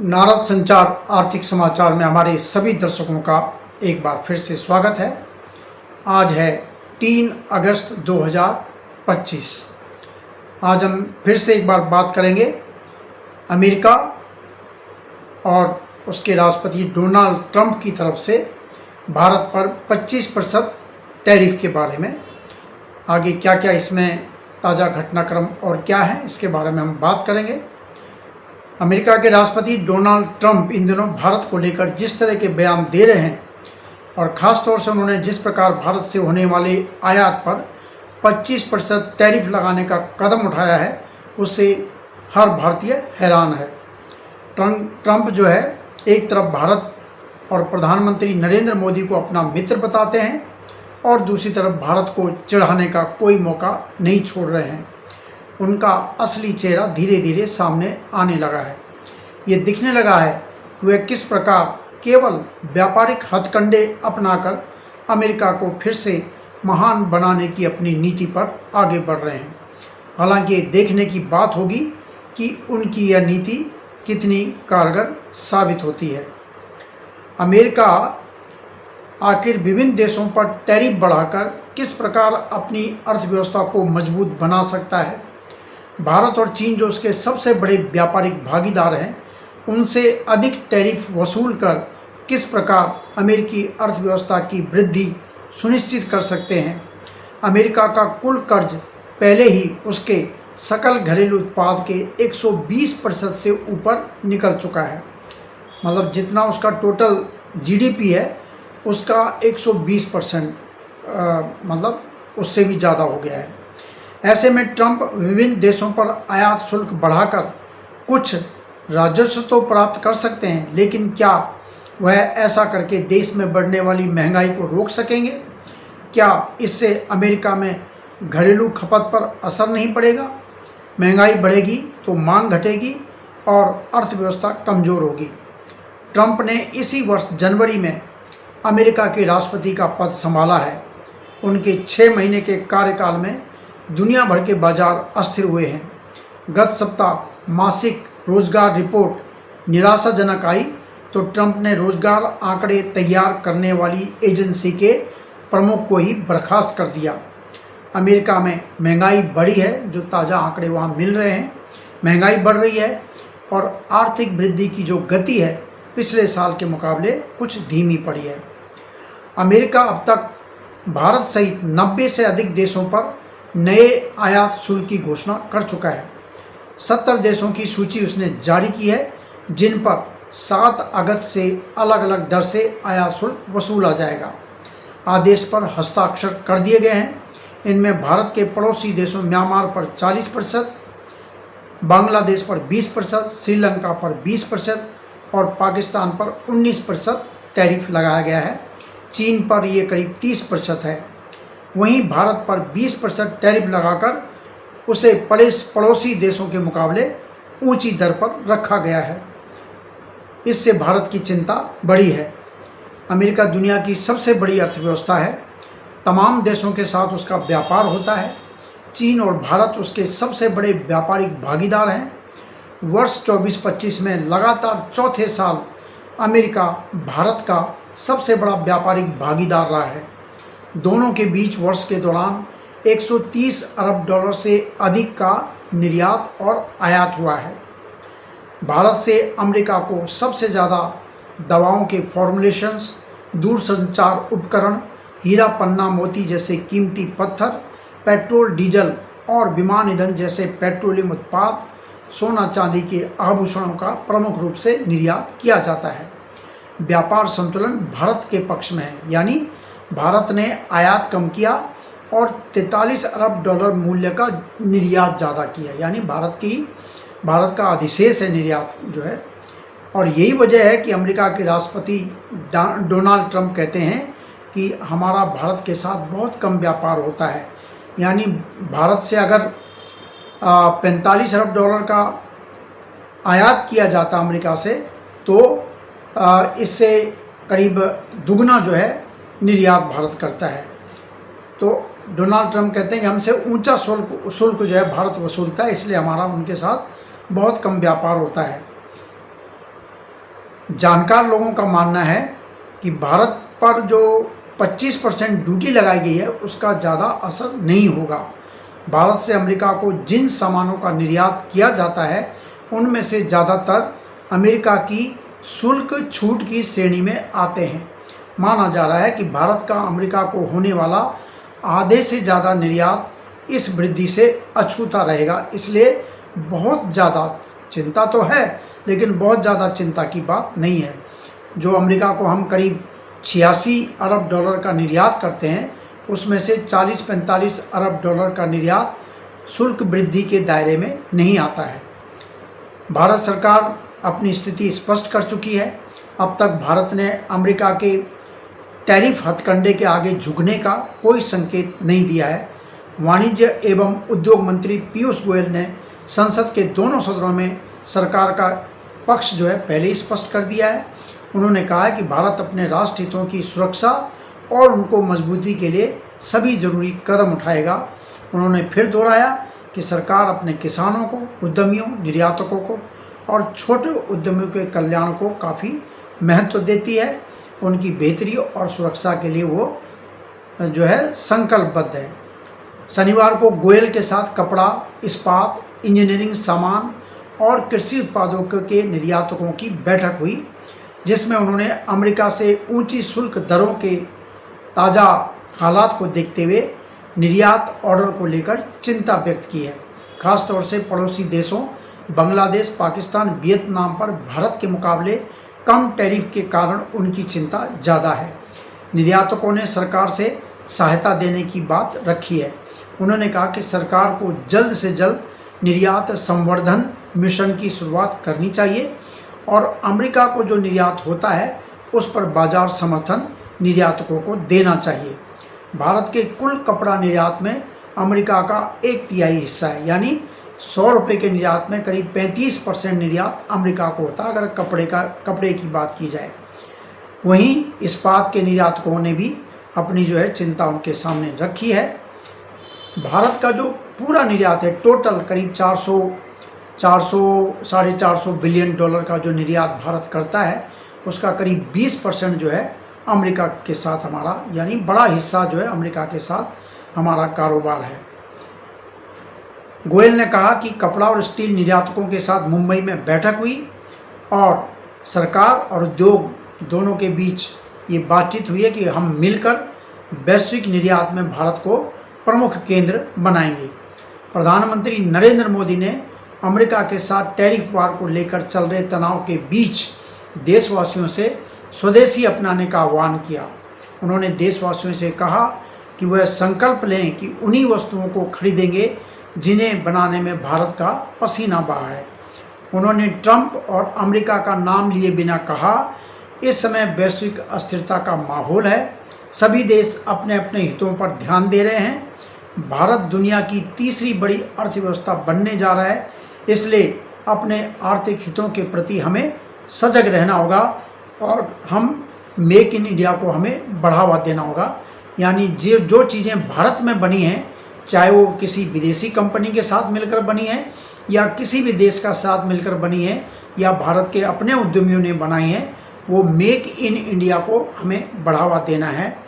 नारद संचार आर्थिक समाचार में हमारे सभी दर्शकों का एक बार फिर से स्वागत है। आज है 3 अगस्त 2025। आज हम फिर से एक बार बात करेंगे अमेरिका और उसके राष्ट्रपति डोनाल्ड ट्रंप की तरफ से भारत पर 25% टैरिफ के बारे में। आगे क्या क्या इसमें ताज़ा घटनाक्रम और क्या है, इसके बारे में हम बात करेंगे। अमेरिका के राष्ट्रपति डोनाल्ड ट्रंप इन दिनों भारत को लेकर जिस तरह के बयान दे रहे हैं और ख़ास तौर से उन्होंने जिस प्रकार भारत से होने वाले आयात पर 25% टैरिफ लगाने का कदम उठाया है, उससे हर भारतीय हैरान है। ट्रंप जो है, एक तरफ भारत और प्रधानमंत्री नरेंद्र मोदी को अपना मित्र बताते हैं और दूसरी तरफ भारत को चिढ़ाने का कोई मौका नहीं छोड़ रहे हैं। उनका असली चेहरा धीरे धीरे सामने आने लगा है। ये दिखने लगा है कि वे किस प्रकार केवल व्यापारिक हथकंडे अपनाकर अमेरिका को फिर से महान बनाने की अपनी नीति पर आगे बढ़ रहे हैं। हालांकि ये देखने की बात होगी कि उनकी यह नीति कितनी कारगर साबित होती है। अमेरिका आखिर विभिन्न देशों पर टैरिफ बढ़ाकर किस प्रकार अपनी अर्थव्यवस्था को मजबूत बना सकता है। भारत और चीन जो उसके सबसे बड़े व्यापारिक भागीदार हैं, उनसे अधिक टैरिफ वसूल कर किस प्रकार अमेरिकी अर्थव्यवस्था की वृद्धि सुनिश्चित कर सकते हैं। अमेरिका का कुल कर्ज पहले ही उसके सकल घरेलू उत्पाद के 120% से ऊपर निकल चुका है। मतलब जितना उसका टोटल जीडीपी है, उसका 120% मतलब उससे भी ज़्यादा हो गया है। ऐसे में ट्रंप विभिन्न देशों पर आयात शुल्क बढ़ाकर कुछ राजस्व तो प्राप्त कर सकते हैं, लेकिन क्या वह ऐसा करके देश में बढ़ने वाली महंगाई को रोक सकेंगे? क्या इससे अमेरिका में घरेलू खपत पर असर नहीं पड़ेगा? महंगाई बढ़ेगी तो मांग घटेगी और अर्थव्यवस्था कमज़ोर होगी। ट्रंप ने इसी वर्ष जनवरी में अमेरिका के राष्ट्रपति का पद संभाला है। उनके 6 महीने के कार्यकाल में दुनिया भर के बाजार अस्थिर हुए हैं। गत सप्ताह मासिक रोजगार रिपोर्ट निराशाजनक आई तो ट्रंप ने रोजगार आंकड़े तैयार करने वाली एजेंसी के प्रमुख को ही बर्खास्त कर दिया। अमेरिका में महंगाई बढ़ी है, जो ताज़ा आंकड़े वहाँ मिल रहे हैं। महंगाई बढ़ रही है और आर्थिक वृद्धि की जो गति है पिछले साल के मुकाबले कुछ धीमी पड़ी है। अमेरिका अब तक भारत सहित 90 से अधिक देशों पर नए आयात शुल्क की घोषणा कर चुका है। 70 देशों की सूची उसने जारी की है, जिन पर 7 अगस्त से अलग अलग दर से आयात शुल्क वसूला जाएगा। आदेश पर हस्ताक्षर कर दिए गए हैं। इनमें भारत के पड़ोसी देशों म्यांमार पर 40%, बांग्लादेश पर 20%, श्रीलंका पर 20% और पाकिस्तान पर 19% टैरिफ लगाया गया है। चीन पर ये करीब 30% है। वहीं भारत पर 20% टैरिफ लगाकर उसे पड़ोसी देशों के मुकाबले ऊंची दर पर रखा गया है। इससे भारत की चिंता बढ़ी है। अमेरिका दुनिया की सबसे बड़ी अर्थव्यवस्था है। तमाम देशों के साथ उसका व्यापार होता है। चीन और भारत उसके सबसे बड़े व्यापारिक भागीदार हैं। वर्ष 24-25 में लगातार चौथे साल अमेरिका भारत का सबसे बड़ा व्यापारिक भागीदार रहा है। दोनों के बीच वर्ष के दौरान 130 अरब डॉलर से अधिक का निर्यात और आयात हुआ है। भारत से अमेरिका को सबसे ज़्यादा दवाओं के फॉर्मुलेशंस, दूरसंचार उपकरण, हीरा पन्ना मोती जैसे कीमती पत्थर, पेट्रोल डीजल और विमान ईंधन जैसे पेट्रोलियम उत्पाद, सोना चांदी के आभूषणों का प्रमुख रूप से निर्यात किया जाता है। व्यापार संतुलन भारत के पक्ष में है, यानी भारत ने आयात कम किया और 43 अरब डॉलर मूल्य का निर्यात ज़्यादा किया, यानी भारत का अधिशेष है निर्यात जो है। और यही वजह है कि अमेरिका के राष्ट्रपति डोनाल्ड ट्रंप कहते हैं कि हमारा भारत के साथ बहुत कम व्यापार होता है। यानी भारत से अगर 45 अरब डॉलर का आयात किया जाता अमेरिका से, तो इससे करीब दुगना जो है निर्यात भारत करता है। तो डोनाल्ड ट्रंप कहते हैं कि हमसे ऊंचा शुल्क जो है भारत वसूलता है, इसलिए हमारा उनके साथ बहुत कम व्यापार होता है। जानकार लोगों का मानना है कि भारत पर जो 25% ड्यूटी लगाई गई है उसका ज़्यादा असर नहीं होगा। भारत से अमेरिका को जिन सामानों का निर्यात किया जाता है उनमें से ज़्यादातर अमेरिका की शुल्क छूट की श्रेणी में आते हैं। माना जा रहा है कि भारत का अमेरिका को होने वाला आधे से ज़्यादा निर्यात इस वृद्धि से अछूता रहेगा। इसलिए बहुत ज़्यादा चिंता तो है, लेकिन बहुत ज़्यादा चिंता की बात नहीं है। जो अमेरिका को हम करीब 86 अरब डॉलर का निर्यात करते हैं, उसमें से 40-45 अरब डॉलर का निर्यात शुल्क वृद्धि के दायरे में नहीं आता है। भारत सरकार अपनी स्थिति स्पष्ट कर चुकी है। अब तक भारत ने अमेरिका के टैरिफ हथकंडे के आगे झुकने का कोई संकेत नहीं दिया है। वाणिज्य एवं उद्योग मंत्री पीयूष गोयल ने संसद के दोनों सदनों में सरकार का पक्ष जो है पहले ही स्पष्ट कर दिया है। उन्होंने कहा है कि भारत अपने राष्ट्र हितों की सुरक्षा और उनको मजबूती के लिए सभी जरूरी कदम उठाएगा। उन्होंने फिर दोहराया कि सरकार अपने किसानों को, उद्यमियों, निर्यातकों को और छोटे उद्यमियों के कल्याण को काफ़ी महत्व देती है। उनकी बेहतरी और सुरक्षा के लिए वो जो है संकल्पबद्ध है। शनिवार को गोयल के साथ कपड़ा, इस्पात, इंजीनियरिंग सामान और कृषि उत्पादों के निर्यातकों की बैठक हुई, जिसमें उन्होंने अमेरिका से ऊंची शुल्क दरों के ताज़ा हालात को देखते हुए निर्यात ऑर्डर को लेकर चिंता व्यक्त की है। खासतौर से पड़ोसी देशों बांग्लादेश, पाकिस्तान, वियतनाम पर भारत के मुकाबले कम टैरिफ के कारण उनकी चिंता ज़्यादा है। निर्यातकों ने सरकार से सहायता देने की बात रखी है। उन्होंने कहा कि सरकार को जल्द से जल्द निर्यात संवर्धन मिशन की शुरुआत करनी चाहिए और अमेरिका को जो निर्यात होता है उस पर बाजार समर्थन निर्यातकों को देना चाहिए। भारत के कुल कपड़ा निर्यात में अमेरिका का 1/3 हिस्सा है, यानी 100 रुपये के निर्यात में करीब 35% निर्यात अमेरिका को होता है अगर कपड़े की बात की जाए। वहीं इस्पात के निर्यातकों ने भी अपनी जो है चिंता उनके सामने रखी है। भारत का जो पूरा निर्यात है टोटल करीब 400-450 बिलियन डॉलर का जो निर्यात भारत करता है उसका करीब 20% जो है अमेरिका के साथ हमारा, यानी बड़ा हिस्सा जो है अमेरिका के साथ हमारा कारोबार है। गोयल ने कहा कि कपड़ा और स्टील निर्यातकों के साथ मुंबई में बैठक हुई और सरकार और उद्योग दोनों के बीच ये बातचीत हुई है कि हम मिलकर वैश्विक निर्यात में भारत को प्रमुख केंद्र बनाएंगे। प्रधानमंत्री नरेंद्र मोदी ने अमेरिका के साथ टैरिफ वार को लेकर चल रहे तनाव के बीच देशवासियों से स्वदेशी अपनाने का आह्वान किया। उन्होंने देशवासियों से कहा कि वह संकल्प लें कि उन्हीं वस्तुओं को खरीदेंगे जिन्हें बनाने में भारत का पसीना बहा है। उन्होंने ट्रंप और अमेरिका का नाम लिए बिना कहा, इस समय वैश्विक अस्थिरता का माहौल है, सभी देश अपने अपने हितों पर ध्यान दे रहे हैं। भारत दुनिया की तीसरी बड़ी अर्थव्यवस्था बनने जा रहा है, इसलिए अपने आर्थिक हितों के प्रति हमें सजग रहना होगा और हम मेक इन इंडिया को हमें बढ़ावा देना होगा। यानी जो चीज़ें भारत में बनी हैं, चाहे वो किसी विदेशी कंपनी के साथ मिलकर बनी है या किसी भी देश का साथ मिलकर बनी है या भारत के अपने उद्यमियों ने बनाई हैं, वो मेक इन इंडिया को हमें बढ़ावा देना है।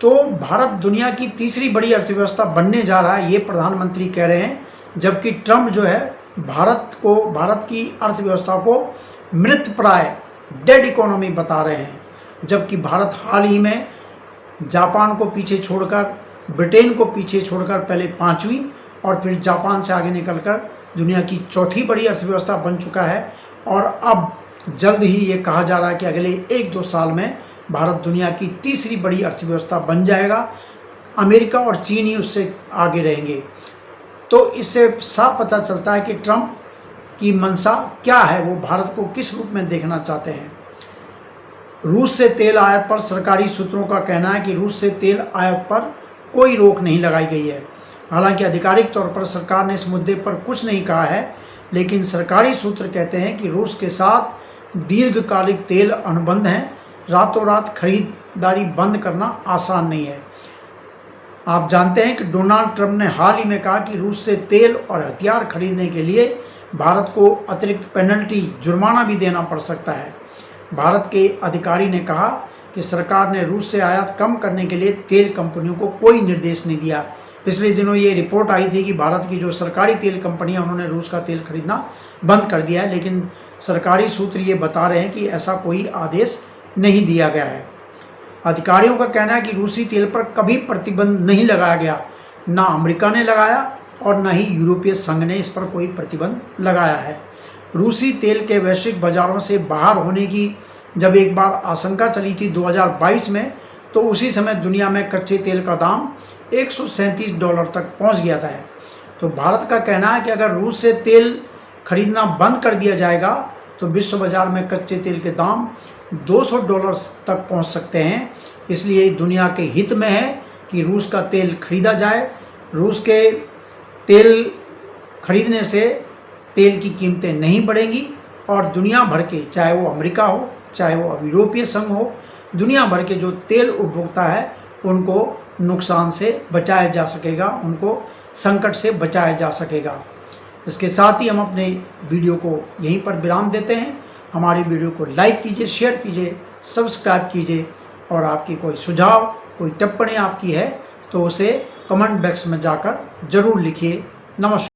तो भारत दुनिया की तीसरी बड़ी अर्थव्यवस्था बनने जा रहा है, ये प्रधानमंत्री कह रहे हैं, जबकि ट्रंप जो है भारत की अर्थव्यवस्था को मृतप्राय डेड इकोनॉमी बता रहे हैं। जबकि भारत हाल ही में जापान को पीछे छोड़कर, ब्रिटेन को पीछे छोड़कर पहले 5वीं और फिर जापान से आगे निकलकर दुनिया की चौथी बड़ी अर्थव्यवस्था बन चुका है। और अब जल्द ही ये कहा जा रहा है कि अगले 1-2 साल में भारत दुनिया की तीसरी बड़ी अर्थव्यवस्था बन जाएगा। अमेरिका और चीन ही उससे आगे रहेंगे। तो इससे साफ पता चलता है कि ट्रंप की मंशा क्या है, वो भारत को किस रूप में देखना चाहते हैं। रूस से तेल आयात पर सरकारी सूत्रों का कहना है कि रूस से तेल आयात पर कोई रोक नहीं लगाई गई है। हालांकि आधिकारिक तौर पर सरकार ने इस मुद्दे पर कुछ नहीं कहा है, लेकिन सरकारी सूत्र कहते हैं कि रूस के साथ दीर्घकालिक तेल अनुबंध हैं। रातों रात खरीदारी बंद करना आसान नहीं है। आप जानते हैं कि डोनाल्ड ट्रंप ने हाल ही में कहा कि रूस से तेल और हथियार खरीदने के लिए भारत को अतिरिक्त पेनल्टी जुर्माना भी देना पड़ सकता है। भारत के अधिकारी ने कहा कि सरकार ने रूस से आयात कम करने के लिए तेल कंपनियों को कोई निर्देश नहीं दिया। पिछले दिनों ये रिपोर्ट आई थी कि भारत की जो सरकारी तेल कंपनियां उन्होंने रूस का तेल खरीदना बंद कर दिया है, लेकिन सरकारी सूत्र ये बता रहे हैं कि ऐसा कोई आदेश नहीं दिया गया है। अधिकारियों का कहना है कि रूसी तेल पर कभी प्रतिबंध नहीं लगाया गया, ना अमेरिका ने लगाया और न ही यूरोपीय संघ ने इस पर कोई प्रतिबंध लगाया है। रूसी तेल के वैश्विक बाजारों से बाहर होने की जब एक बार आशंका चली थी 2022 में, तो उसी समय दुनिया में कच्चे तेल का दाम $137 तक पहुंच गया था। तो भारत का कहना है कि अगर रूस से तेल खरीदना बंद कर दिया जाएगा तो विश्व बाजार में कच्चे तेल के दाम $200 तक पहुंच सकते हैं। इसलिए दुनिया के हित में है कि रूस का तेल खरीदा जाए। रूस के तेल खरीदने से तेल की कीमतें नहीं बढ़ेंगी और दुनिया भर के, चाहे वो अमेरिका हो, चाहे वो यूरोपीय संघ हो, दुनिया भर के जो तेल उपभोक्ता है उनको नुकसान से बचाया जा सकेगा, उनको संकट से बचाया जा सकेगा। इसके साथ ही हम अपने वीडियो को यहीं पर विराम देते हैं। हमारी वीडियो को लाइक कीजिए, शेयर कीजिए, सब्सक्राइब कीजिए और आपकी कोई सुझाव, कोई टिप्पणी आपकी है तो उसे कमेंट बॉक्स में जाकर ज़रूर लिखिए। नमस्कार।